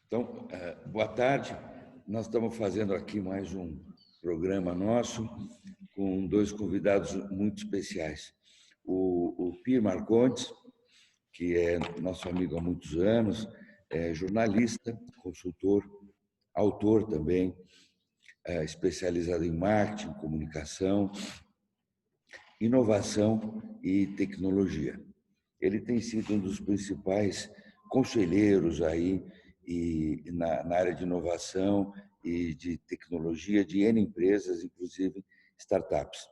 Então, boa tarde. Nós estamos fazendo aqui mais um programa nosso com dois convidados muito especiais. O Pir Marcondes, que é nosso amigo há muitos anos, é jornalista, consultor, autor também, especializado em marketing, comunicação, inovação e tecnologia. Ele tem sido um dos principais conselheiros aí na área de inovação e de tecnologia de N empresas, inclusive startups.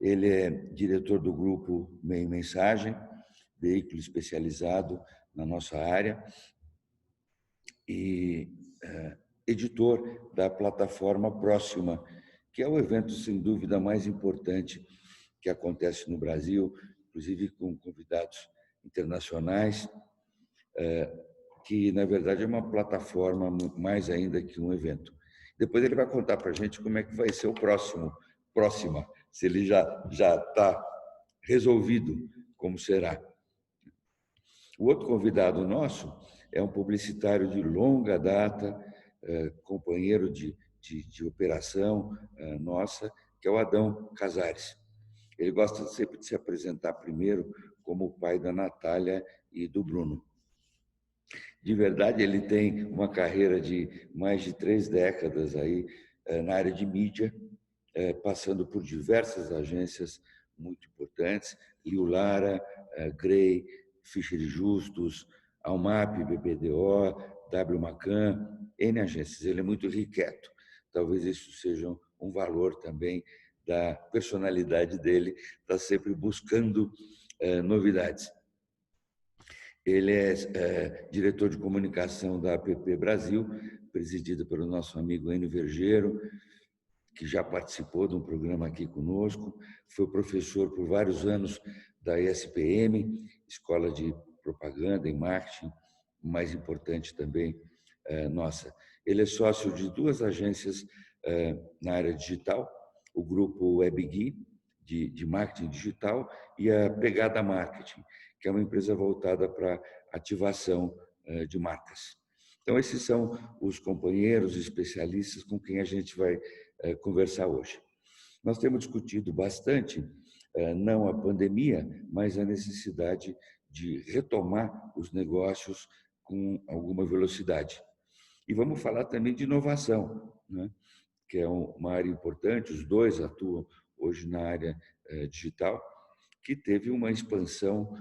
Ele é diretor do grupo Meio Mensagem, veículo especializado na nossa área, e editor da plataforma Próxima, que é o evento, sem dúvida, mais importante que acontece no Brasil, inclusive com convidados internacionais, que, na verdade, é uma plataforma mais ainda que um evento. Depois ele vai contar para a gente como é que vai ser o Próxima, se ele já está resolvido como será. O outro convidado nosso é um publicitário de longa data, companheiro de operação nossa, que é o Adão Casares. Ele gosta sempre de se apresentar primeiro como o pai da Natália e do Bruno. De verdade, ele tem uma carreira de mais de 3 décadas aí na área de mídia, passando por diversas agências muito importantes, Liu Lara, Grey, Fischer e Justus, Almap, BBDO, W. Macan, N agências. Ele é muito irrequieto. Talvez isso seja um valor também da personalidade dele, está sempre buscando novidades. Ele é diretor de comunicação da APP Brasil, presidido pelo nosso amigo Enio Vergeiro, que já participou de um programa aqui conosco, foi professor por vários anos da ESPM, Escola de Propaganda e Marketing, mais importante também nossa. Ele é sócio de 2 agências na área digital, o grupo WebGui, de marketing digital, e a Pegada Marketing, que é uma empresa voltada para ativação de marcas. Então, esses são os companheiros especialistas com quem a gente vai conversar hoje. Nós temos discutido bastante, não a pandemia, mas a necessidade de retomar os negócios com alguma velocidade. E vamos falar também de inovação, né? Que é uma área importante, os dois atuam hoje na área digital, que teve uma expansão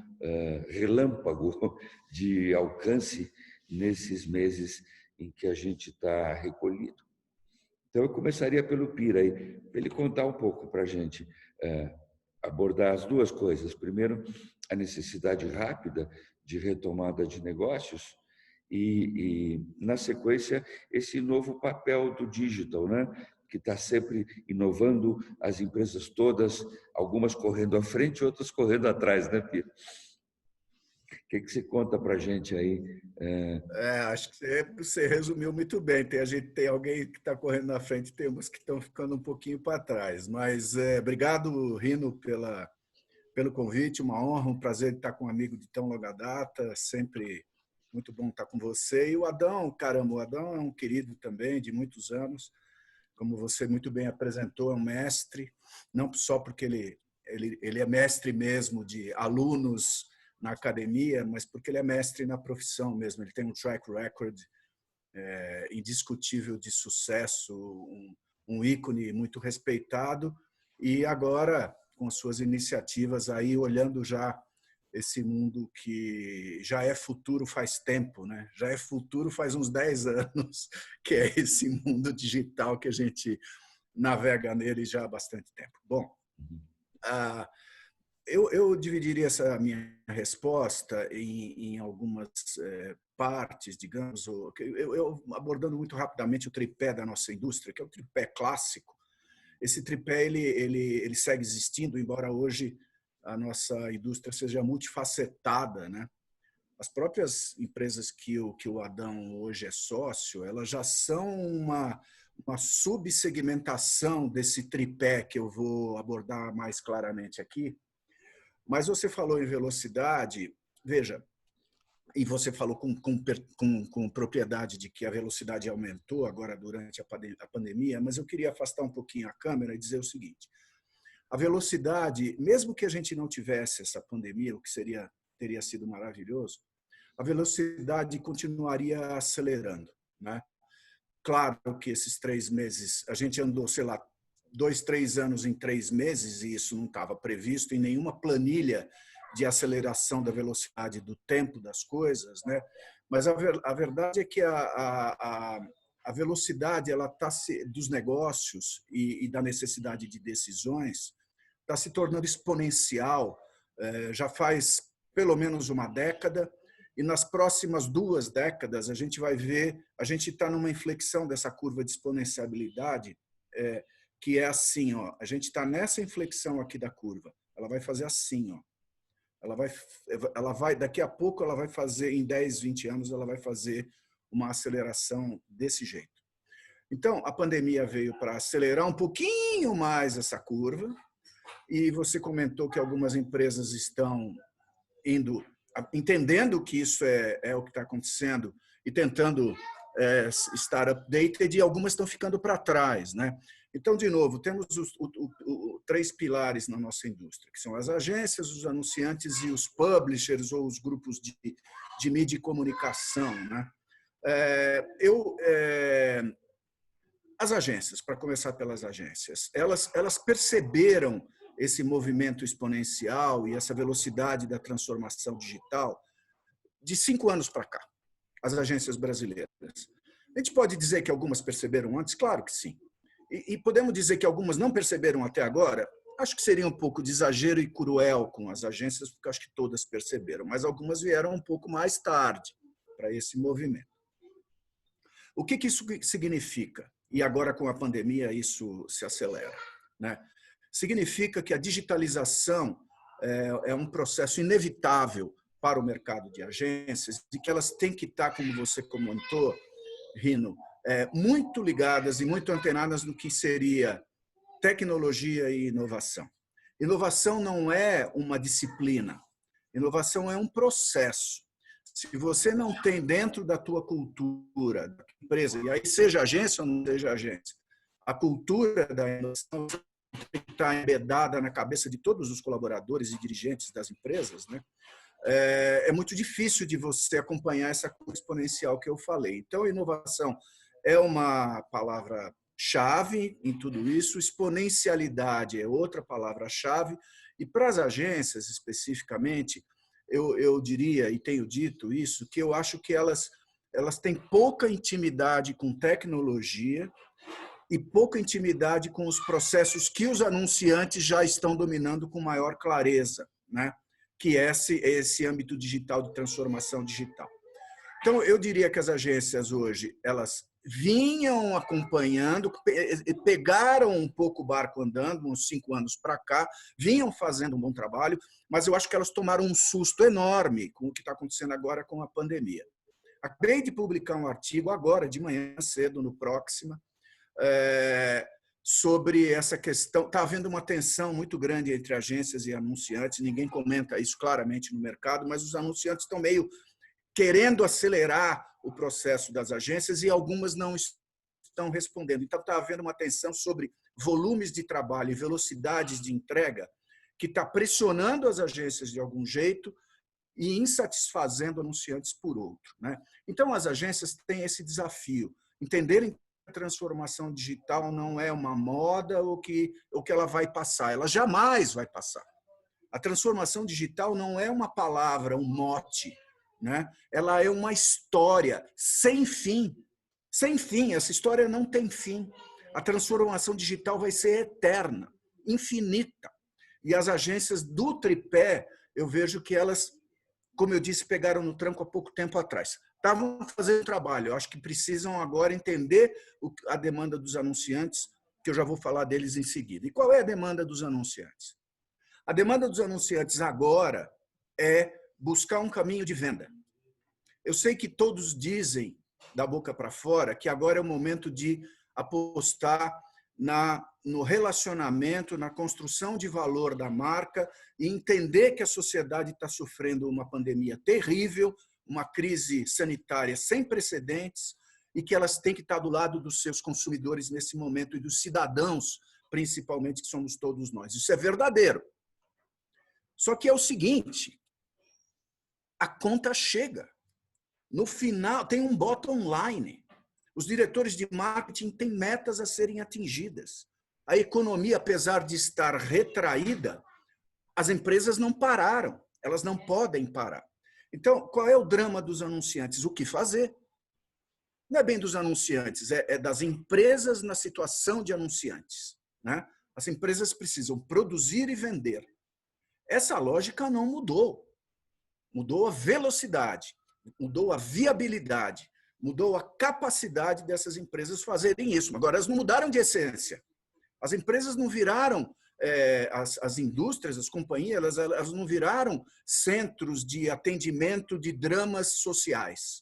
relâmpago de alcance nesses meses em que a gente está recolhido. Então, eu começaria pelo Pira, aí, para ele contar um pouco para a gente, abordar as duas coisas. Primeiro, a necessidade rápida de retomada de negócios na sequência, esse novo papel do digital, né? Que está sempre inovando, as empresas todas, algumas correndo à frente, outras correndo atrás, né, Pira? O que você conta para a gente aí? Acho que você resumiu muito bem. A gente tem alguém que está correndo na frente, tem umas que estão ficando um pouquinho para trás. Mas obrigado, Rino, pelo convite. Uma honra, um prazer estar com um amigo de tão longa data. Sempre muito bom estar com você. E o Adão, caramba, o Adão é um querido também, de muitos anos. Como você muito bem apresentou, é um mestre, não só porque ele é mestre mesmo de alunos na academia, mas porque ele é mestre na profissão mesmo. Ele tem um track record indiscutível de sucesso, um ícone muito respeitado, e agora, com as suas iniciativas aí, olhando já esse mundo que já é futuro faz tempo, né? Já é futuro faz uns 10 anos, que é esse mundo digital que a gente navega nele já há bastante tempo. Bom, eu dividiria essa minha resposta em algumas partes, digamos, eu abordando muito rapidamente o tripé da nossa indústria, que é o tripé clássico. Esse tripé ele segue existindo, embora hoje a nossa indústria seja multifacetada, né? As próprias empresas que o Adão hoje é sócio, elas já são uma subsegmentação desse tripé que eu vou abordar mais claramente aqui. Mas você falou em velocidade, veja, e você falou com propriedade de que a velocidade aumentou agora durante a pandemia, mas eu queria afastar um pouquinho a câmera e dizer o seguinte: a velocidade, mesmo que a gente não tivesse essa pandemia, o que teria sido maravilhoso, a velocidade continuaria acelerando, né? Claro que esses 3 meses, a gente andou, sei lá, 2, 3 anos em 3 meses, e isso não estava previsto em nenhuma planilha de aceleração da velocidade do tempo das coisas, né? Mas a verdade é que a velocidade ela dos negócios e da necessidade de decisões está se tornando exponencial, já faz pelo menos uma década, e nas próximas 2 décadas a gente vai ver, a gente está numa inflexão dessa curva de exponencialidade, que é assim, ó, a gente está nessa inflexão aqui da curva, ela vai fazer assim, ó, ela vai, daqui a pouco ela vai fazer, em 10, 20 anos, ela vai fazer uma aceleração desse jeito. Então, a pandemia veio para acelerar um pouquinho mais essa curva, e você comentou que algumas empresas estão entendendo que isso é o que está acontecendo e tentando estar updated, e algumas estão ficando para trás, né? Então, de novo, temos os 3 pilares na nossa indústria, que são as agências, os anunciantes e os publishers ou os grupos de mídia e comunicação, né? As agências, para começar pelas agências, elas perceberam esse movimento exponencial e essa velocidade da transformação digital de 5 anos para cá, as agências brasileiras. A gente pode dizer que algumas perceberam antes? Claro que sim. E podemos dizer que algumas não perceberam até agora? Acho que seria um pouco de exagero e cruel com as agências, porque acho que todas perceberam, mas algumas vieram um pouco mais tarde para esse movimento. O que isso significa? E agora, com a pandemia, isso se acelera, né? Significa que a digitalização é um processo inevitável para o mercado de agências e que elas têm que estar, como você comentou, Rino, muito ligadas e muito antenadas no que seria tecnologia e inovação. Inovação não é uma disciplina, inovação é um processo. Se você não tem dentro da tua cultura, da empresa, e aí seja agência ou não seja agência, a cultura da inovação está embedada na cabeça de todos os colaboradores e dirigentes das empresas, né? É muito difícil de você acompanhar essa curva exponencial que eu falei. Então, inovação é uma palavra-chave em tudo isso, exponencialidade é outra palavra-chave, e para as agências, especificamente, eu diria, e tenho dito isso, que eu acho que elas têm pouca intimidade com tecnologia e pouca intimidade com os processos que os anunciantes já estão dominando com maior clareza, né? Que é esse âmbito digital, de transformação digital. Então, eu diria que as agências hoje, elas vinham acompanhando, pegaram um pouco o barco andando, uns 5 anos para cá, vinham fazendo um bom trabalho, mas eu acho que elas tomaram um susto enorme com o que está acontecendo agora com a pandemia. Acabei de publicar um artigo agora, de manhã cedo, no Próxima, sobre essa questão. Está havendo uma tensão muito grande entre agências e anunciantes, ninguém comenta isso claramente no mercado, mas os anunciantes estão meio querendo acelerar o processo das agências e algumas não estão respondendo. Então, está havendo uma tensão sobre volumes de trabalho e velocidades de entrega que está pressionando as agências de algum jeito e insatisfazendo anunciantes por outro, né? Então, as agências têm esse desafio, entenderem que a transformação digital não é uma moda ou que ela vai passar, ela jamais vai passar. A transformação digital não é uma palavra, um mote, né? Ela é uma história sem fim. Sem fim, essa história não tem fim. A transformação digital vai ser eterna, infinita. E as agências do tripé, eu vejo que elas, como eu disse, pegaram no tranco há pouco tempo atrás. Estavam fazendo trabalho, eu acho que precisam agora entender a demanda dos anunciantes, que eu já vou falar deles em seguida. E qual é a demanda dos anunciantes? A demanda dos anunciantes agora é buscar um caminho de venda. Eu sei que todos dizem, da boca para fora, que agora é o momento de apostar no relacionamento, na construção de valor da marca e entender que a sociedade está sofrendo uma pandemia terrível, uma crise sanitária sem precedentes e que elas têm que estar do lado dos seus consumidores nesse momento e dos cidadãos, principalmente, que somos todos nós. Isso é verdadeiro. Só que é o seguinte, a conta chega. No final, tem um bottom line. Os diretores de marketing têm metas a serem atingidas. A economia, apesar de estar retraída, as empresas não pararam. Elas não podem parar. Então, qual é o drama dos anunciantes? O que fazer? Não é bem dos anunciantes, é das empresas na situação de anunciantes, né? As empresas precisam produzir e vender. Essa lógica não mudou. Mudou a velocidade, mudou a viabilidade, mudou a capacidade dessas empresas fazerem isso. Agora, elas não mudaram de essência. As empresas não viraram, as indústrias, as companhias, elas não viraram centros de atendimento de dramas sociais.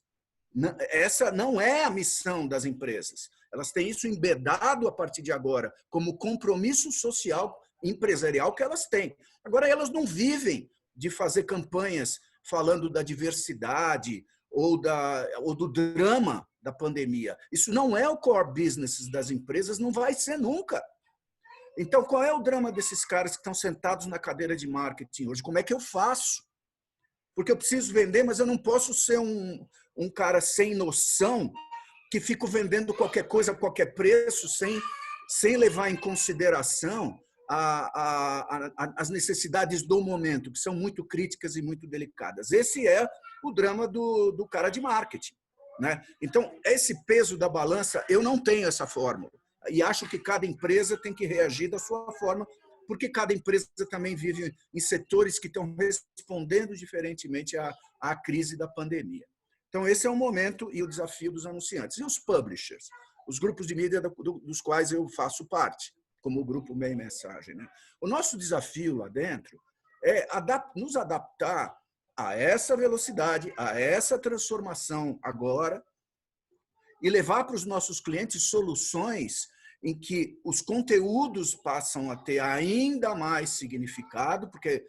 Essa não é a missão das empresas. Elas têm isso embedado a partir de agora, como compromisso social empresarial que elas têm. Agora, elas não vivem de fazer campanhas falando da diversidade ou do drama da pandemia. Isso não é o core business das empresas, não vai ser nunca. Então, qual é o drama desses caras que estão sentados na cadeira de marketing hoje? Como é que eu faço? Porque eu preciso vender, mas eu não posso ser um cara sem noção que fico vendendo qualquer coisa a qualquer preço sem levar em consideração as necessidades do momento, que são muito críticas e muito delicadas. Esse é o drama do cara de marketing, né? Então, esse peso da balança, eu não tenho essa fórmula. E acho que cada empresa tem que reagir da sua forma, porque cada empresa também vive em setores que estão respondendo diferentemente à crise da pandemia. Então, esse é o momento e o desafio dos anunciantes. E os publishers, os grupos de mídia dos quais eu faço parte, como o grupo Meia Mensagem, né? O nosso desafio lá dentro é nos adaptar a essa velocidade, a essa transformação agora e levar para os nossos clientes soluções em que os conteúdos passam a ter ainda mais significado, porque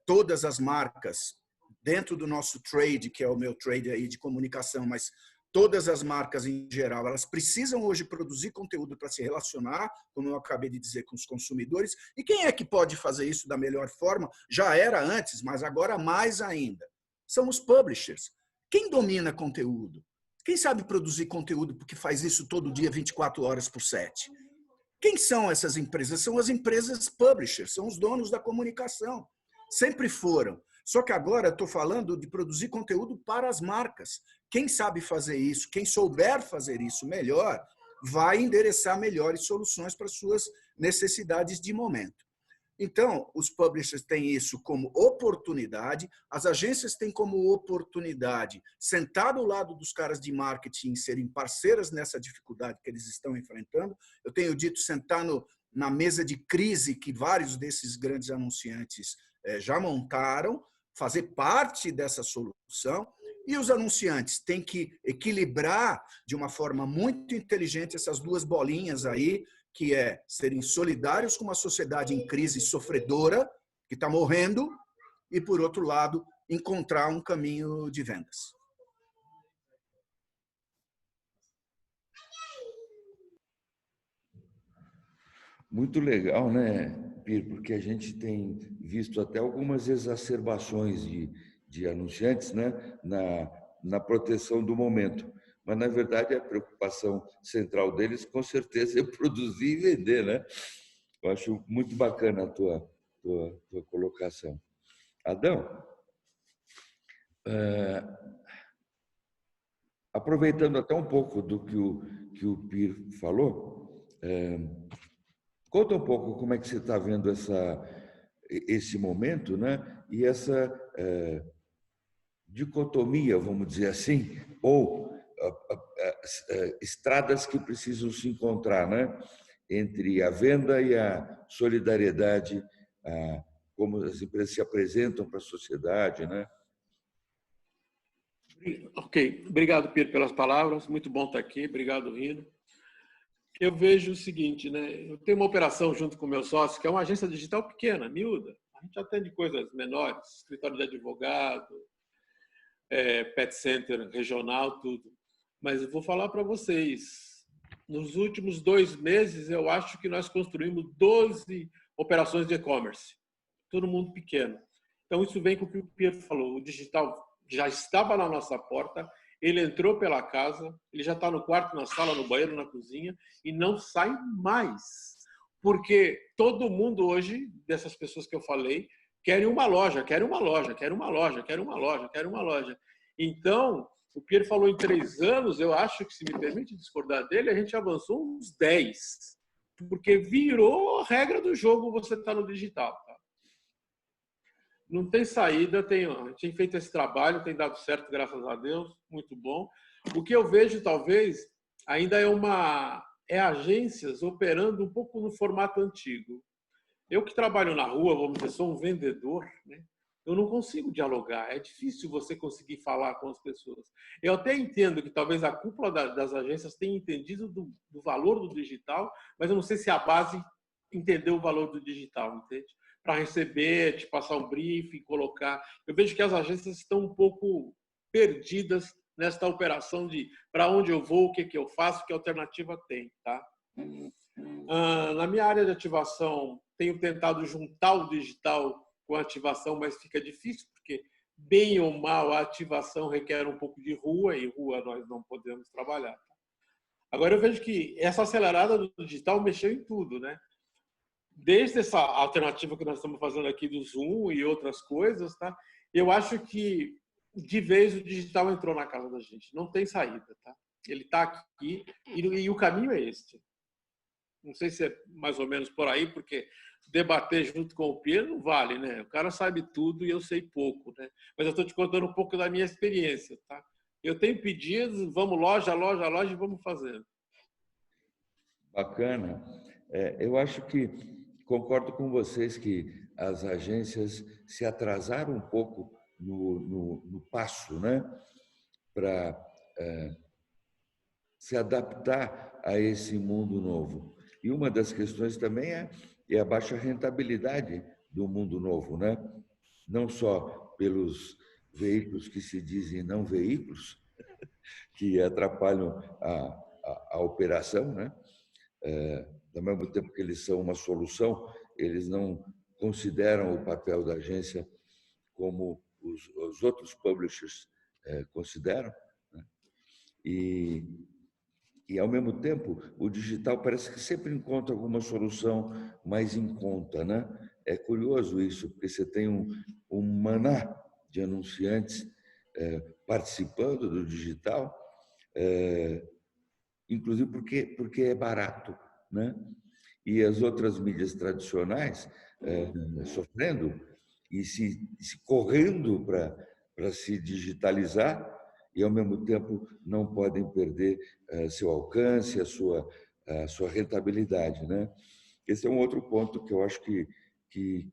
todas as marcas, dentro do nosso trade, que é o meu trade aí de comunicação, mas todas as marcas em geral, elas precisam hoje produzir conteúdo para se relacionar, como eu acabei de dizer, com os consumidores. E quem é que pode fazer isso da melhor forma? Já era antes, mas agora mais ainda. São os publishers. Quem domina conteúdo? Quem sabe produzir conteúdo porque faz isso todo dia, 24 horas por 7? Quem são essas empresas? São as empresas publishers, são os donos da comunicação. Sempre foram. Só que agora estou falando de produzir conteúdo para as marcas. Quem sabe fazer isso, quem souber fazer isso melhor, vai endereçar melhores soluções para as suas necessidades de momento. Então, os publishers têm isso como oportunidade, as agências têm como oportunidade sentar do lado dos caras de marketing, serem parceiras nessa dificuldade que eles estão enfrentando. Eu tenho dito sentar na mesa de crise que vários desses grandes anunciantes já montaram, fazer parte dessa solução. E os anunciantes têm que equilibrar de uma forma muito inteligente essas duas bolinhas aí, que é serem solidários com uma sociedade em crise sofredora, que está morrendo, e, por outro lado, encontrar um caminho de vendas. Muito legal, né, Pir? Porque a gente tem visto até algumas exacerbações de anunciantes, né, na proteção do momento. Mas, na verdade, a preocupação central deles, com certeza, é produzir e vender, né? Eu acho muito bacana a tua colocação. Adão, aproveitando até um pouco do que o Pir falou, conta um pouco como é que você está vendo esse momento, né? E essa dicotomia, vamos dizer assim, ou estradas que precisam se encontrar, né? Entre a venda e a solidariedade, como as empresas se apresentam para a sociedade, né? Ok, obrigado, Pedro, pelas palavras. Muito bom estar aqui. Obrigado, Rino. Eu vejo o seguinte, né? Eu tenho uma operação junto com o meu sócio, que é uma agência digital pequena, miúda. A gente atende coisas menores, escritório de advogado, pet center regional, tudo. Mas eu vou falar para vocês, nos últimos 2 meses, eu acho que nós construímos 12 operações de e-commerce. Todo mundo pequeno. Então, isso vem com o que o Pietro falou. O digital já estava na nossa porta, ele entrou pela casa, ele já está no quarto, na sala, no banheiro, na cozinha, e não sai mais. Porque todo mundo hoje, dessas pessoas que eu falei, querem uma loja, querem uma loja, querem uma loja, querem uma loja, querem uma loja. Então, o Pietro falou em 3 anos, eu acho que, se me permite discordar dele, a gente avançou uns 10. Porque virou a regra do jogo você estar no digital. Tá? Não tem saída, a gente tem feito esse trabalho, tem dado certo, graças a Deus, muito bom. O que eu vejo, talvez, ainda é agências operando um pouco no formato antigo. Eu que trabalho na rua, vamos dizer, sou um vendedor, né? Eu não consigo dialogar, é difícil você conseguir falar com as pessoas. Eu até entendo que talvez a cúpula das agências tenha entendido do valor do digital, mas eu não sei se a base entendeu o valor do digital, entende? Para receber, te passar um briefing, colocar. Eu vejo que as agências estão um pouco perdidas nesta operação de para onde eu vou, o que eu faço, que alternativa tem, tá? Na minha área de ativação, tenho tentado juntar o digital com a ativação, mas fica difícil, porque, bem ou mal, a ativação requer um pouco de rua, e rua nós não podemos trabalhar. Agora, eu vejo que essa acelerada do digital mexeu em tudo, né? Desde essa alternativa que nós estamos fazendo aqui do Zoom e outras coisas, tá? Eu acho que, de vez, o digital entrou na casa da gente. Não tem saída, tá? Ele está aqui e o caminho é este. Não sei se é mais ou menos por aí, porque debater junto com o Pierre não vale, né? O cara sabe tudo e eu sei pouco, né? Mas eu estou te contando um pouco da minha experiência, tá? Eu tenho pedidos, vamos loja, loja, loja e vamos fazendo. Bacana. Eu acho que concordo com vocês que as agências se atrasaram um pouco no passo, né? Para se adaptar a esse mundo novo. E uma das questões também é a baixa rentabilidade do mundo novo, né? Não só pelos veículos que se dizem não veículos, que atrapalham a operação, né? Ao mesmo tempo que eles são uma solução, eles não consideram o papel da agência como os outros publishers consideram, né? E, ao mesmo tempo, o digital parece que sempre encontra alguma solução mais em conta, né? É curioso isso, porque você tem um maná de anunciantes participando do digital, inclusive porque é barato, né? E as outras mídias tradicionais sofrendo e se correndo para se digitalizar e, ao mesmo tempo, não podem perder seu alcance, a sua rentabilidade, né? Esse é um outro ponto que eu acho que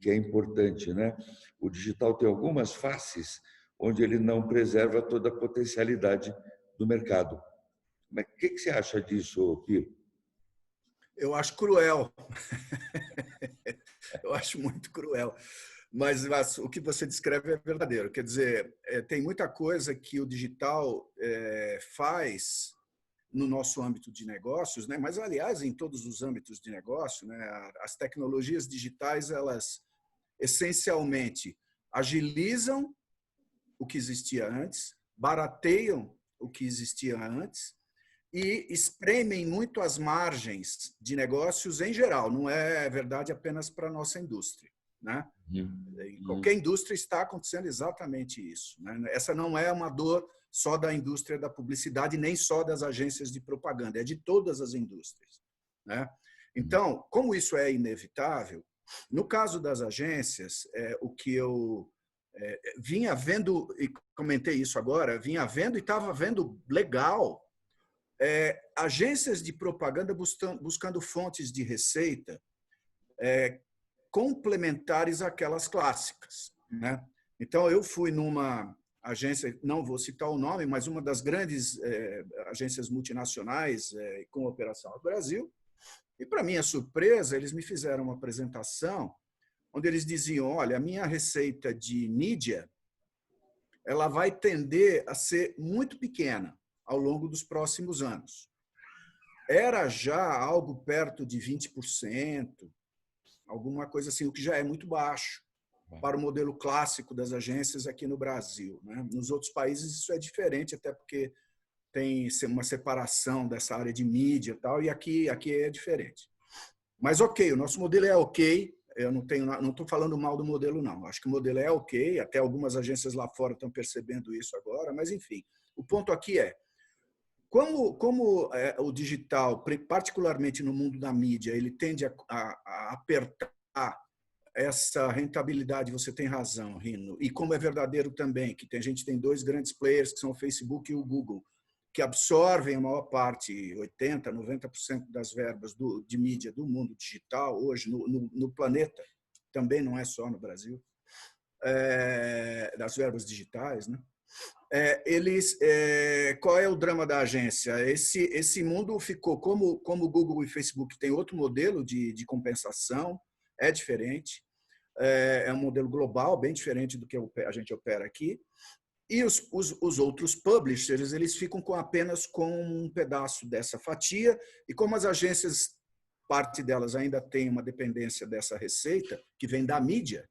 é importante, né? O digital tem algumas faces onde ele não preserva toda a potencialidade do mercado. Mas o que você acha disso, Pio? Eu acho cruel. Eu acho muito cruel. Mas o que você descreve é verdadeiro. Quer dizer, tem muita coisa que o digital faz no nosso âmbito de negócios, né? Mas, aliás, em todos os âmbitos de negócio, né? As tecnologias digitais, elas essencialmente agilizam o que existia antes, barateiam o que existia antes e espremem muito as margens de negócios em geral. Não é verdade apenas para a nossa indústria, né? Em qualquer indústria está acontecendo exatamente isso, né? Essa não é uma dor só da indústria da publicidade, nem só das agências de propaganda, é de todas as indústrias, né? Então, como isso é inevitável, no caso das agências, o que eu vinha vendo, e comentei isso agora, vinha vendo e estava vendo legal, agências de propaganda buscando fontes de receita complementares àquelas clássicas, né? Então, eu fui numa agência, não vou citar o nome, mas uma das grandes agências multinacionais com operação no Brasil. E, para minha surpresa, eles me fizeram uma apresentação onde eles diziam, olha, a minha receita de mídia ela vai tender a ser muito pequena ao longo dos próximos anos. Era já algo perto de 20%, alguma coisa assim, o que já é muito baixo para o modelo clássico das agências aqui no Brasil, né? Nos outros países isso é diferente, até porque tem uma separação dessa área de mídia e tal, e aqui é diferente. Mas ok, o nosso modelo é ok, eu não estou falando mal do modelo, não. Acho que o modelo é ok, até algumas agências lá fora estão percebendo isso agora, mas enfim, o ponto aqui é, como o digital, particularmente no mundo da mídia, ele tende a apertar essa rentabilidade, você tem razão, Rino, e como é verdadeiro também, que a gente tem dois grandes players, que são o Facebook e o Google, que absorvem a maior parte, 80%, 90% das verbas de mídia do mundo digital, hoje, no planeta, também não é só no Brasil, das verbas digitais, né? Qual é o drama da agência? Esse mundo ficou, como o Google e Facebook tem outro modelo de compensação, é diferente, é um modelo global, bem diferente do que a gente opera aqui, e os outros publishers, eles ficam apenas com um pedaço dessa fatia, e como as agências, parte delas ainda tem uma dependência dessa receita, que vem da mídia,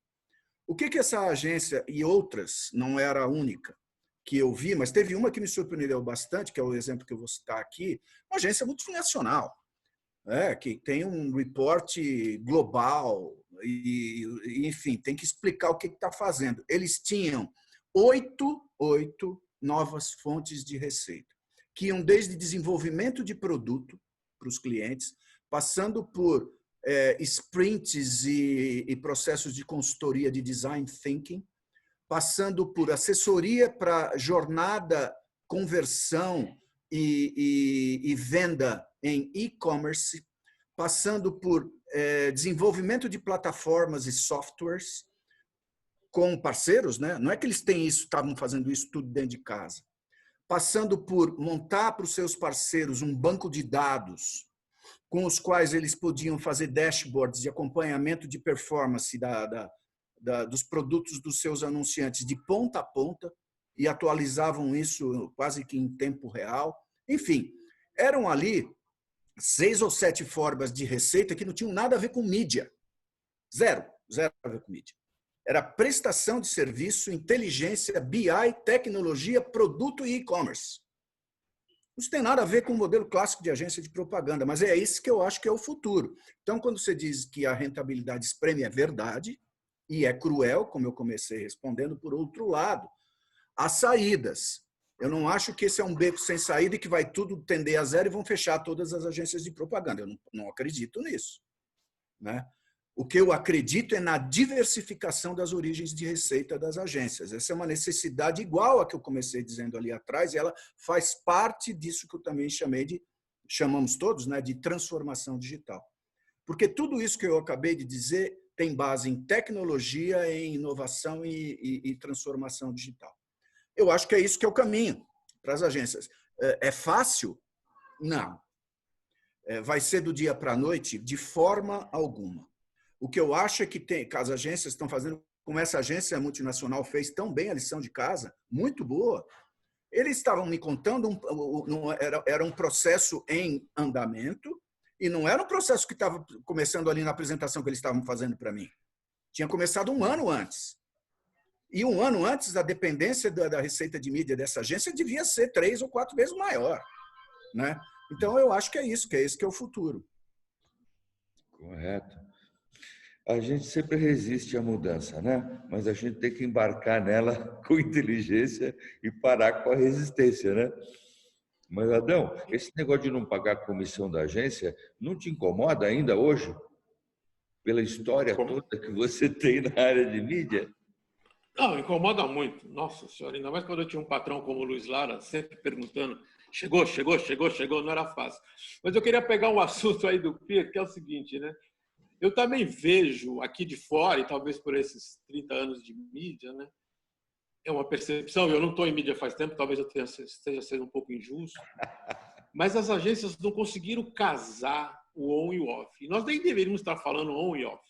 o que essa agência e outras, não era a única que eu vi, mas teve uma que me surpreendeu bastante, que é o exemplo que eu vou citar aqui, uma agência multinacional, que tem um report global, e enfim, tem que explicar o que está fazendo. Eles tinham 8 novas fontes de receita, que iam desde desenvolvimento de produto para os clientes, passando por sprints e processos de consultoria de design thinking, passando por assessoria para jornada, conversão e venda em e-commerce, passando por desenvolvimento de plataformas e softwares com parceiros, né? Não é que eles têm isso, estavam fazendo isso tudo dentro de casa, passando por montar para os seus parceiros um banco de dados com os quais eles podiam fazer dashboards de acompanhamento de performance dos produtos dos seus anunciantes de ponta a ponta e atualizavam isso quase que em tempo real. Enfim, eram ali 6 ou 7 formas de receita que não tinham nada a ver com mídia. Zero a ver com mídia. Era prestação de serviço, inteligência, BI, tecnologia, produto e e-commerce. Isso tem nada a ver com o modelo clássico de agência de propaganda, mas é isso que eu acho que é o futuro. Então, quando você diz que a rentabilidade espreme, é verdade, e é cruel, como eu comecei respondendo, por outro lado, há saídas. Eu não acho que esse é um beco sem saída e que vai tudo tender a zero e vão fechar todas as agências de propaganda. Eu não acredito nisso, né? O que eu acredito é na diversificação das origens de receita das agências. Essa é uma necessidade igual a que eu comecei dizendo ali atrás, e ela faz parte disso que eu também chamamos todos, né, de transformação digital. Porque tudo isso que eu acabei de dizer tem base em tecnologia, em inovação e transformação digital. Eu acho que é isso que é o caminho para as agências. É fácil? Não. Vai ser do dia para a noite? De forma alguma. O que eu acho é que as agências estão fazendo, como essa agência multinacional fez tão bem a lição de casa, muito boa, eles estavam me contando, era um processo em andamento, e não era um processo que estava começando ali na apresentação que eles estavam fazendo para mim. Tinha começado um ano antes. E um ano antes, a dependência da receita de mídia dessa agência devia ser 3 ou 4 vezes maior, né? Então, eu acho que é isso que é o futuro. Correto. A gente sempre resiste à mudança, né? Mas a gente tem que embarcar nela com inteligência e parar com a resistência, né? Mas, Adão, esse negócio de não pagar a comissão da agência não te incomoda ainda hoje? Pela história toda que você tem na área de mídia? Não, incomoda muito. Nossa Senhora, ainda mais quando eu tinha um patrão como o Luiz Lara, sempre perguntando, chegou, não era fácil. Mas eu queria pegar um assunto aí do Pierre, que é o seguinte, né? Eu também vejo aqui de fora, e talvez por esses 30 anos de mídia, né? é uma percepção, eu não estou em mídia faz tempo, talvez eu esteja sendo um pouco injusto, mas as agências não conseguiram casar o on e o off. E nós nem deveríamos estar falando on e off.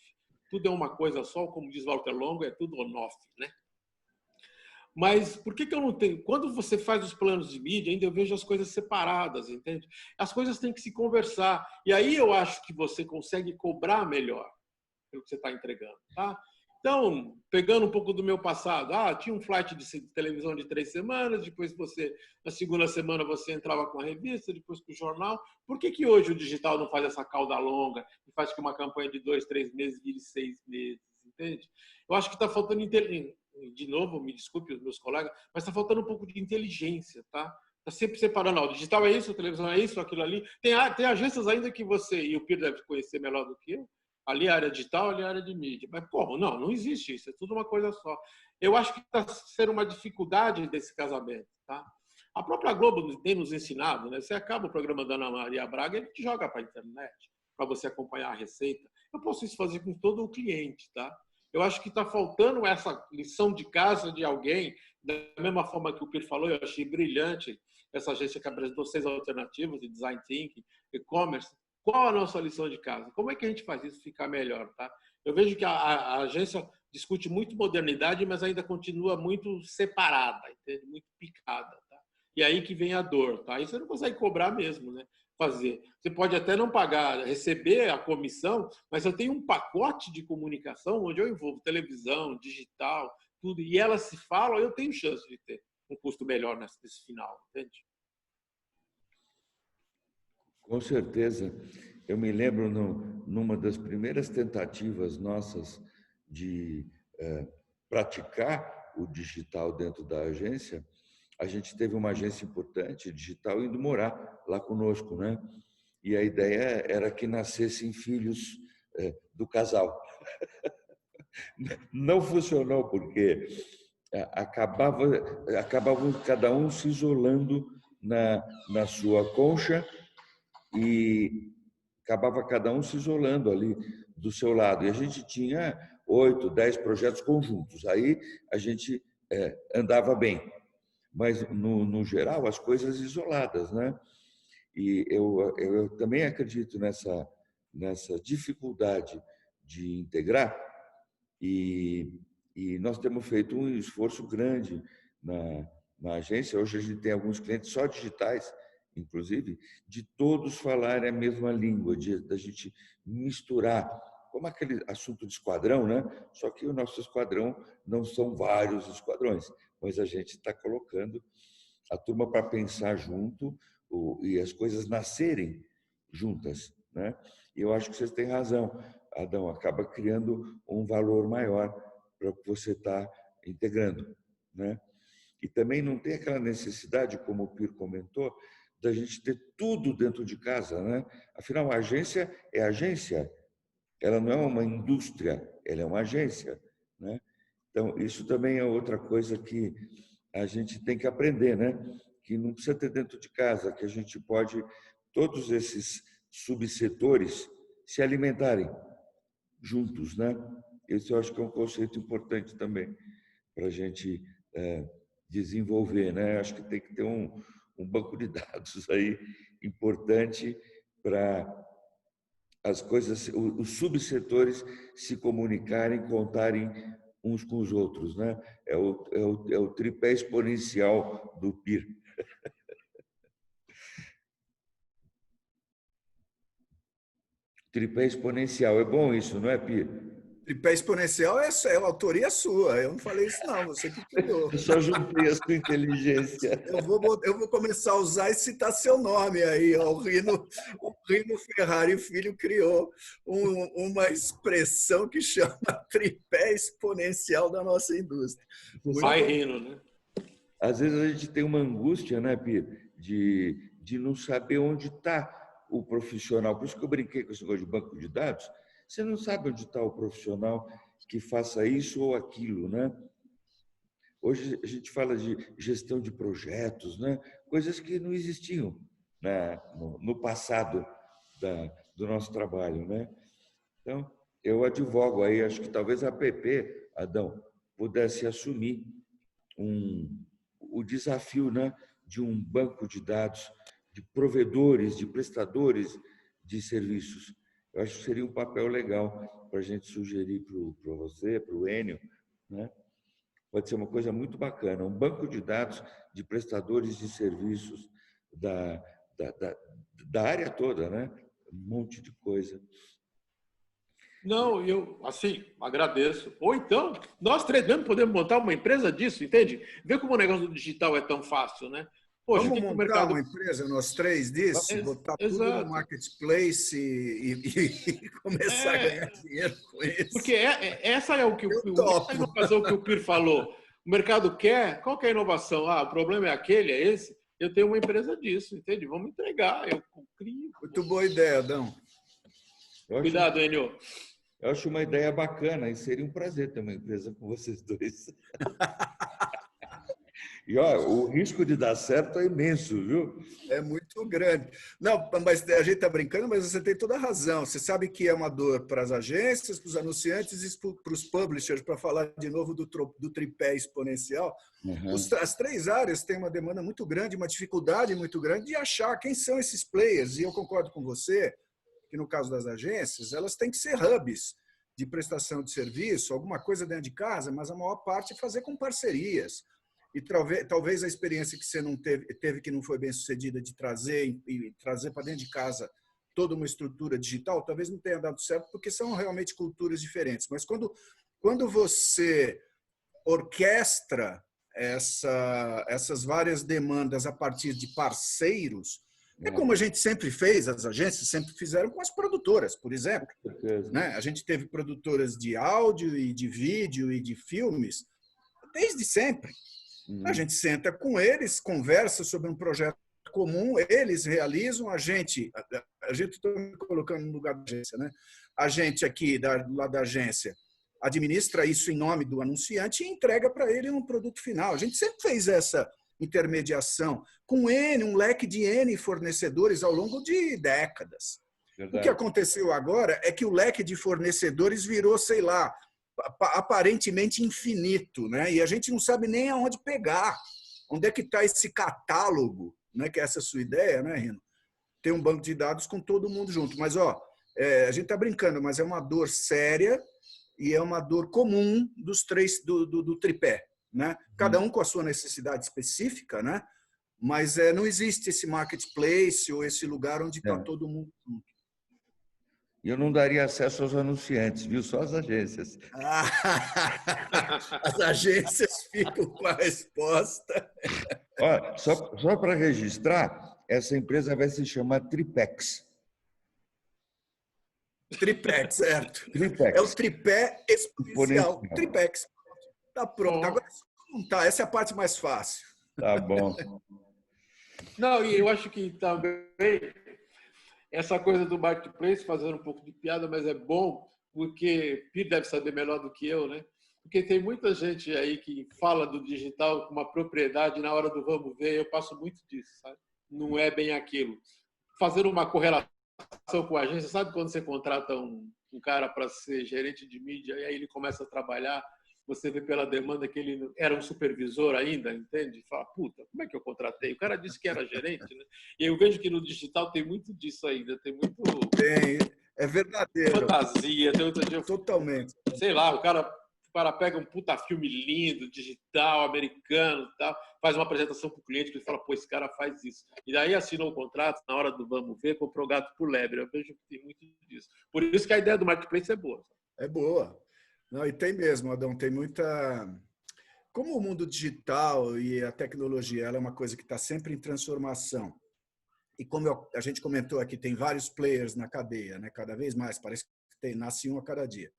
Tudo é uma coisa só, como diz Walter Longo, é tudo on-off, né? Mas por que eu não tenho? Quando você faz os planos de mídia, ainda eu vejo as coisas separadas, entende? As coisas têm que se conversar. E aí eu acho que você consegue cobrar melhor pelo que você está entregando, tá? Então, pegando um pouco do meu passado, tinha um flight de televisão de 3 semanas, depois você, na segunda semana, você entrava com a revista, depois com o jornal. Por que hoje o digital não faz essa cauda longa e faz que uma campanha de 2, 3 meses vire 6 meses, entende? Eu acho que está faltando inteligência. De novo, me desculpe os meus colegas, mas está faltando um pouco de inteligência, tá? Está sempre separando, o digital é isso, a televisão é isso, aquilo ali. Tem agências ainda que você, e o Pir deve conhecer melhor do que eu, ali a área digital, ali a área de mídia. Mas como? Não existe isso, é tudo uma coisa só. Eu acho que está sendo uma dificuldade desse casamento, tá? A própria Globo tem nos ensinado, né? Você acaba o programa da Ana Maria Braga, ele te joga para a internet, para você acompanhar a receita. Eu posso isso fazer com todo o cliente, tá? Eu acho que está faltando essa lição de casa de alguém, da mesma forma que o Pir falou, eu achei brilhante essa agência que apresentou 6 alternativas de design thinking, e-commerce. Qual a nossa lição de casa? Como é que a gente faz isso ficar melhor, tá? Eu vejo que a agência discute muito modernidade, mas ainda continua muito separada, entende? Muito picada, tá? E aí que vem a dor, tá? Aí você não consegue cobrar mesmo, né? Fazer. Você pode até não pagar, receber a comissão, mas eu tenho um pacote de comunicação onde eu envolvo televisão, digital, tudo, e elas se falam, eu tenho chance de ter um custo melhor nesse final, entende? Com certeza. Eu me lembro numa das primeiras tentativas nossas de praticar o digital dentro da agência, a gente teve uma agência importante digital indo morar lá conosco, né? E a ideia era que nascessem filhos do casal. Não funcionou porque acabavam cada um se isolando na sua concha e acabava cada um se isolando ali do seu lado. E a gente tinha 8, 10 projetos conjuntos. Aí a gente andava bem, mas no geral as coisas isoladas, né? E eu também acredito nessa dificuldade de integrar e nós temos feito um esforço grande na agência. Hoje a gente tem alguns clientes só digitais, inclusive, de todos falarem a mesma língua, da gente misturar, como aquele assunto de esquadrão, né? Só que o nosso esquadrão não são vários esquadrões, mas a gente está colocando a turma para pensar junto e as coisas nascerem juntas, né? E eu acho que vocês têm razão, Adão, acaba criando um valor maior para o que você está integrando, né? E também não tem aquela necessidade, como o Pir comentou, da gente ter tudo dentro de casa, né? Afinal, a agência é agência, ela não é uma indústria, ela é uma agência, né? Então, isso também é outra coisa que a gente tem que aprender, né? Que não precisa ter dentro de casa, que a gente pode, todos esses subsetores, se alimentarem juntos, né? Esse eu acho que é um conceito importante também para a gente desenvolver, né? Acho que tem que ter um banco de dados aí importante para as coisas, os subsetores se comunicarem, contarem uns com os outros, né? É o tripé exponencial do PIR. Tripé exponencial, é bom isso, não é, PIR? Tripé exponencial é a autoria sua. Eu não falei isso, não. Você que criou. Eu só juntei a sua inteligência. Eu vou começar a usar e citar seu nome aí. Ó. O Rino Ferrari Filho criou uma expressão que chama tripé exponencial da nossa indústria. Vai rindo, né? Às vezes a gente tem uma angústia, né, Pia, de não saber onde está o profissional. Por isso que eu brinquei com esse negócio de banco de dados. Você não sabe onde está o profissional que faça isso ou aquilo, né? Hoje a gente fala de gestão de projetos, né? Coisas que não existiam no passado do nosso trabalho, né? Então, eu advogo aí, acho que talvez a PP, Adão, pudesse assumir o desafio, né, de um banco de dados de provedores, de prestadores de serviços. Eu acho que seria um papel legal para a gente sugerir para você, para o Enio, né? Pode ser uma coisa muito bacana, um banco de dados de prestadores de serviços da, da área toda, né? Um monte de coisa. Não, eu, assim, agradeço. Ou então, nós três mesmo podemos montar uma empresa disso, entende? Vê como o negócio do digital é tão fácil, né? Poxa, Vamos o que o montar mercado... uma empresa, nós três, disso, botar tudo no Exato. marketplace e começar a ganhar dinheiro com isso. Porque essa é o que topo. a inovação que o Pir falou. O mercado quer, qual que é a inovação? Ah, o problema é aquele, é esse. Eu tenho uma empresa disso, entende? Vamos entregar, eu crio. Muito boa ideia, Adão. Cuidado, Enio. Eu acho uma ideia bacana e seria um prazer ter uma empresa com vocês dois. E ó, o risco de dar certo é imenso, viu? É muito grande. Não, mas a gente está brincando, mas você tem toda a razão. Você sabe que é uma dor para as agências, para os anunciantes e para os publishers, para falar de novo do tripé exponencial. Uhum. As três áreas têm uma demanda muito grande, uma dificuldade muito grande de achar quem são esses players. E eu concordo com você que, no caso das agências, elas têm que ser hubs de prestação de serviço, alguma coisa dentro de casa, mas a maior parte é fazer com parcerias. E talvez a experiência que você não teve que não foi bem sucedida de trazer para dentro de casa toda uma estrutura digital, talvez não tenha dado certo, porque são realmente culturas diferentes. Mas quando você orquestra essas várias demandas a partir de parceiros, é como a gente sempre fez, as agências sempre fizeram com as produtoras, por exemplo. Né? A gente teve produtoras de áudio e de vídeo e de filmes desde sempre. A gente senta com eles, conversa sobre um projeto comum, eles realizam, a gente está me colocando no lugar da agência, né? A gente aqui, lá da agência, administra isso em nome do anunciante e entrega para ele um produto final. A gente sempre fez essa intermediação com um leque de N fornecedores ao longo de décadas. Verdade. O que aconteceu agora é que o leque de fornecedores virou, sei lá, aparentemente infinito, né? E a gente não sabe nem aonde pegar. Onde é que está esse catálogo, né? Que é essa sua ideia, né, Rino? Ter um banco de dados com todo mundo junto. Mas, ó, a gente está brincando, mas é uma dor séria e é uma dor comum dos três do tripé, né? Cada um com a sua necessidade específica, né? Mas não existe esse marketplace ou esse lugar onde está todo mundo junto. E eu não daria acesso aos anunciantes, viu? Só as agências. As agências ficam com a resposta. Ó, só para registrar, essa empresa vai se chamar Tripex. Tripex, certo. Tripex. É o tripé exponencial. Tripex. Tá pronto. Agora é só contar. Essa é a parte mais fácil. Tá bom. Não, e eu acho que também essa coisa do marketplace, fazendo um pouco de piada, mas é bom, porque Pir deve saber melhor do que eu, né? Porque tem muita gente aí que fala do digital com uma propriedade, na hora do vamos ver, eu passo muito disso, sabe? Não é bem aquilo. Fazendo uma correlação com a agência, sabe quando você contrata um cara para ser gerente de mídia e aí ele começa a trabalhar, você vê pela demanda que ele era um supervisor ainda, entende? Fala, puta, como é que eu contratei? O cara disse que era gerente, né? E eu vejo que no digital tem muito disso ainda, tem muito... Tem, é verdadeiro. Fantasia, tem muito... Totalmente. Sei lá, o cara pega um puta filme lindo, digital, americano e tal, faz uma apresentação para o cliente que ele fala, pô, esse cara faz isso. E daí assinou o contrato, na hora do vamos ver, comprou gato por lebre. Eu vejo que tem muito disso. Por isso que a ideia do marketplace é boa. É boa. Não, e tem mesmo, Adão, tem muita... Como o mundo digital e a tecnologia ela é uma coisa que está sempre em transformação, e como a gente comentou aqui, tem vários players na cadeia, né? Cada vez mais, parece que nasce um a cada dia.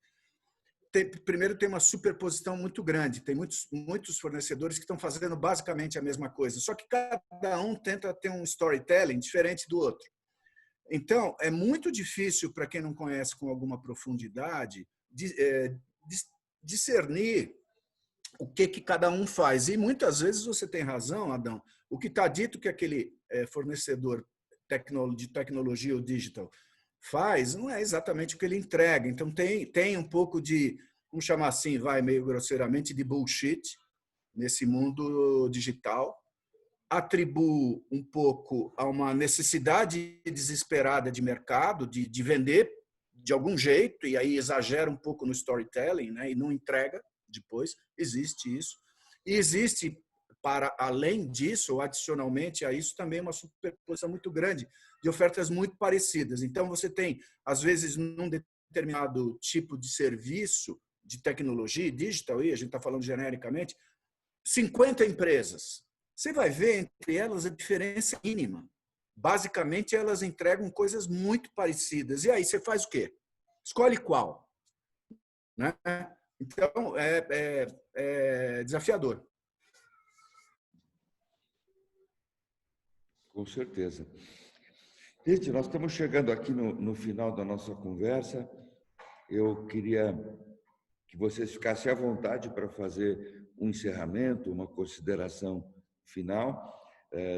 Primeiro, tem uma superposição muito grande, tem muitos fornecedores que estão fazendo basicamente a mesma coisa, só que cada um tenta ter um storytelling diferente do outro. Então, é muito difícil para quem não conhece com alguma profundidade discernir o que cada um faz. E muitas vezes você tem razão, Adão, o que está dito que aquele fornecedor de tecnologia ou digital faz não é exatamente o que ele entrega. Então, tem um pouco de, vamos chamar assim, meio grosseiramente, de bullshit, nesse mundo digital. Atribuo um pouco a uma necessidade desesperada de mercado, de vender de algum jeito, e aí exagera um pouco no storytelling, né? E não entrega depois. Existe isso. E existe, para além disso, ou adicionalmente a isso, também uma superposição muito grande de ofertas muito parecidas. Então, você tem, às vezes, num determinado tipo de serviço, de tecnologia, digital, e a gente está falando genericamente, 50 empresas. Você vai ver entre elas a diferença mínima. Basicamente, elas entregam coisas muito parecidas. E aí, você faz o quê? Escolhe qual. Né? Então, é desafiador. Com certeza. Gente, nós estamos chegando aqui no final da nossa conversa. Eu queria que vocês ficassem à vontade para fazer um encerramento, uma consideração final.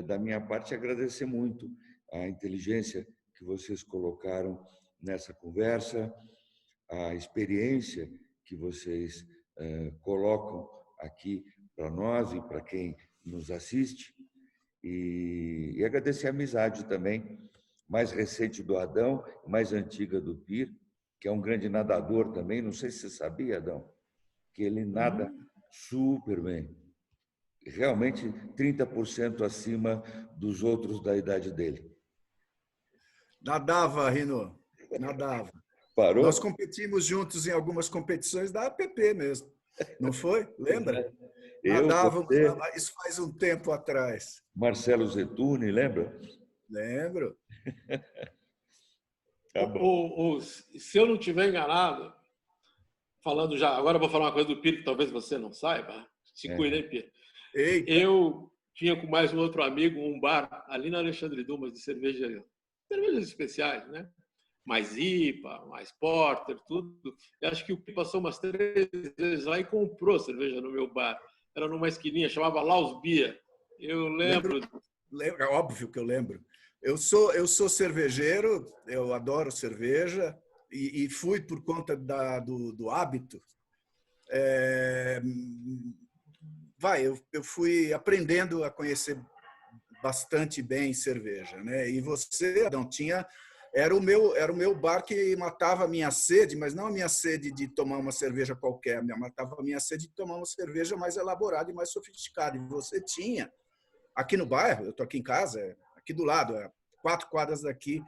Da minha parte, agradecer muito a inteligência que vocês colocaram nessa conversa, a experiência que vocês colocam aqui para nós e para quem nos assiste, e agradecer a amizade também, mais recente do Adão, mais antiga do Pir, que é um grande nadador também. Não sei se você sabia, Adão, que ele nada super bem. Realmente 30% acima dos outros da idade dele. Nadava, Rino, nadava. Parou? Nós competimos juntos em algumas competições da APP mesmo. Não foi? Lembra? Nadávamos, você, isso faz um tempo atrás. Marcelo Zettuni, lembra? Lembro. Tá bom. Se eu não estiver enganado, falando já, agora eu vou falar uma coisa do Piro que talvez você não saiba. Se cuida, hein, Piro? Eita. Eu tinha com mais um outro amigo um bar ali na Alexandre Dumas de cervejas especiais, né? Mais IPA, mais Porter, tudo. Eu acho que o Piro passou umas 3 vezes lá e comprou cerveja no meu bar. Era numa esquininha, chamava Laus Beer. Eu lembro. É óbvio que eu lembro. Eu sou cervejeiro, eu adoro cerveja e fui por conta do hábito. Eu fui aprendendo a conhecer bastante bem cerveja, né? E você, Adão, era o meu bar que matava a minha sede, mas não a minha sede de tomar uma cerveja qualquer, matava a minha sede de tomar uma cerveja mais elaborada e mais sofisticada. E você tinha aqui no bairro, eu estou aqui em casa, aqui do lado, 4 quadras daqui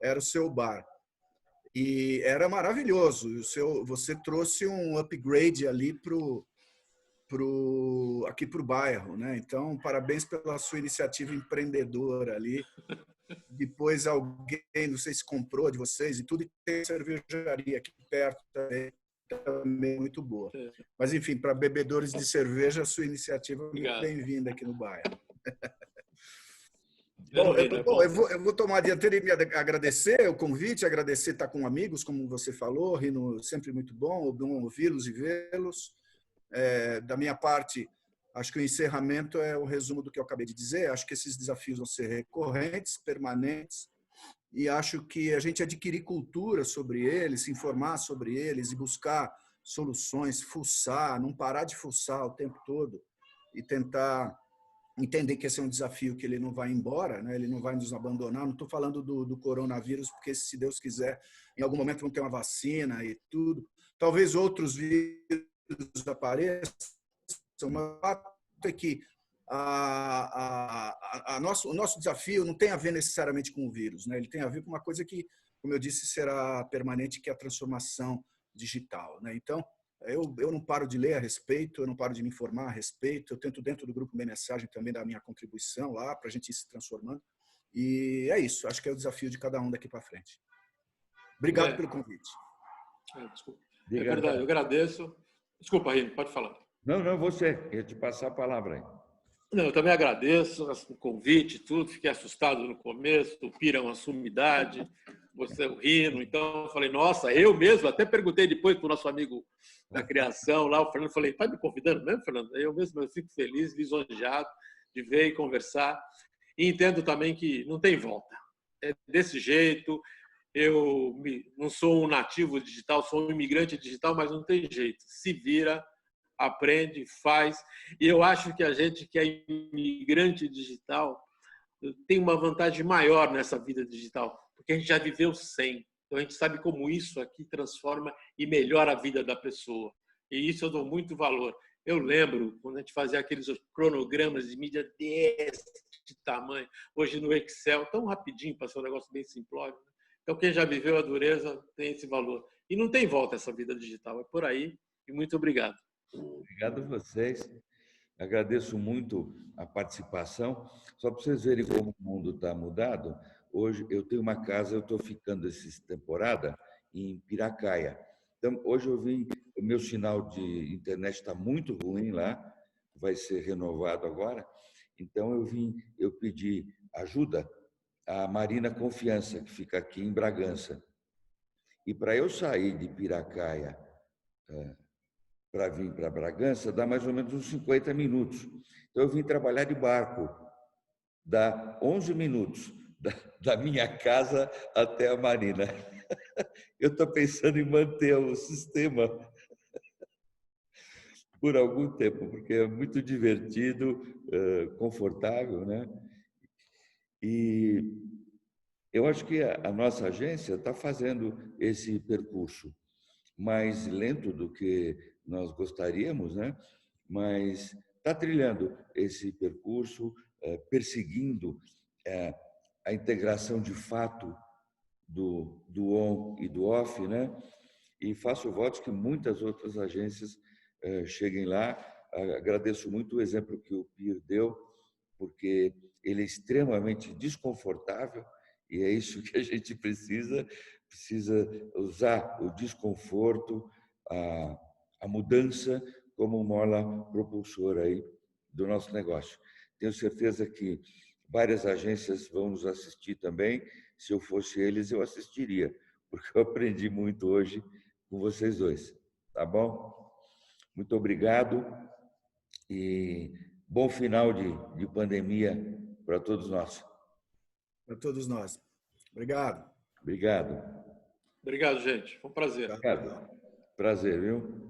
era o seu bar. E era maravilhoso. Você trouxe um upgrade ali aqui para o bairro, né? Então, parabéns pela sua iniciativa empreendedora ali. Depois alguém, não sei se comprou de vocês e tudo, e tem cervejaria aqui perto também muito boa. Mas, enfim, para bebedores de cerveja, a sua iniciativa é muito bem-vinda aqui no bairro. Bom, eu vou tomar a dianteira e me agradecer o convite, agradecer estar com amigos, como você falou, Rino, sempre muito bom ouvi-los e vê-los. Da minha parte, acho que o encerramento é o resumo do que eu acabei de dizer. Acho que esses desafios vão ser recorrentes, permanentes, e acho que a gente adquirir cultura sobre eles, se informar sobre eles e buscar soluções, fuçar, não parar de fuçar o tempo todo e tentar entender que esse é um desafio que ele não vai embora, né? Ele não vai nos abandonar. Não estou falando do coronavírus, porque, se Deus quiser, em algum momento vão ter uma vacina e tudo. Talvez outros vírus apareçam, mas o fato é que o nosso desafio não tem a ver necessariamente com o vírus, né? Ele tem a ver com uma coisa que, como eu disse, será permanente, que é a transformação digital, né? Então, eu não paro de ler a respeito, eu não paro de me informar a respeito, eu tento, dentro do grupo Meia Mensagem, também dar a minha contribuição lá, para a gente ir se transformando. E é isso, acho que é o desafio de cada um daqui para frente. Obrigado pelo convite. Desculpa. É verdade, eu agradeço. Desculpa, Rino, pode falar. Não, você. Eu ia te passar a palavra aí. Não, eu também agradeço o convite e tudo. Fiquei assustado no começo. O Pira é uma sumidade, você é o Rino. Então, eu falei, nossa, eu mesmo. Até perguntei depois para o nosso amigo da criação lá, o Fernando. Falei, está me convidando mesmo, Fernando? Eu mesmo fico feliz, lisonjeado de ver e conversar. E entendo também que não tem volta. É desse jeito. Não sou um nativo digital, sou um imigrante digital, mas não tem jeito. Se vira, aprende, faz. E eu acho que a gente que é imigrante digital tem uma vantagem maior nessa vida digital, porque a gente já viveu sem. Então, a gente sabe como isso aqui transforma e melhora a vida da pessoa. E isso eu dou muito valor. Eu lembro quando a gente fazia aqueles cronogramas de mídia desse tamanho, hoje no Excel, tão rapidinho, para ser um negócio bem simplório. Então, quem já viveu a dureza tem esse valor. E não tem volta essa vida digital. É por aí. E muito obrigado. Obrigado a vocês. Agradeço muito a participação. Só para vocês verem como o mundo está mudado, hoje eu tenho uma casa, eu estou ficando essa temporada em Piracaia. Então, hoje eu vim, o meu sinal de internet está muito ruim lá, vai ser renovado agora. Então, eu pedi ajuda à Marina Confiança, que fica aqui em Bragança. E para eu sair de Piracaia para vir para Bragança, dá mais ou menos uns 50 minutos. Então, eu vim trabalhar de barco, dá 11 minutos da minha casa até a Marina. Eu estou pensando em manter o sistema por algum tempo, porque é muito divertido, confortável, né? E eu acho que a nossa agência está fazendo esse percurso mais lento do que nós gostaríamos, né? Mas está trilhando esse percurso, perseguindo a integração de fato do on e do off, né? E faço votos que muitas outras agências cheguem lá. Agradeço muito o exemplo que o Pir deu, porque ele é extremamente desconfortável e é isso que a gente precisa usar o desconforto, a mudança como mola propulsora aí do nosso negócio. Tenho certeza que várias agências vão nos assistir também. Se eu fosse eles, eu assistiria, porque eu aprendi muito hoje com vocês dois. Tá bom? Muito obrigado e bom final de pandemia para todos nós. Para todos nós. Obrigado. Obrigado. Obrigado, gente. Foi um prazer. Obrigado. Prazer, viu?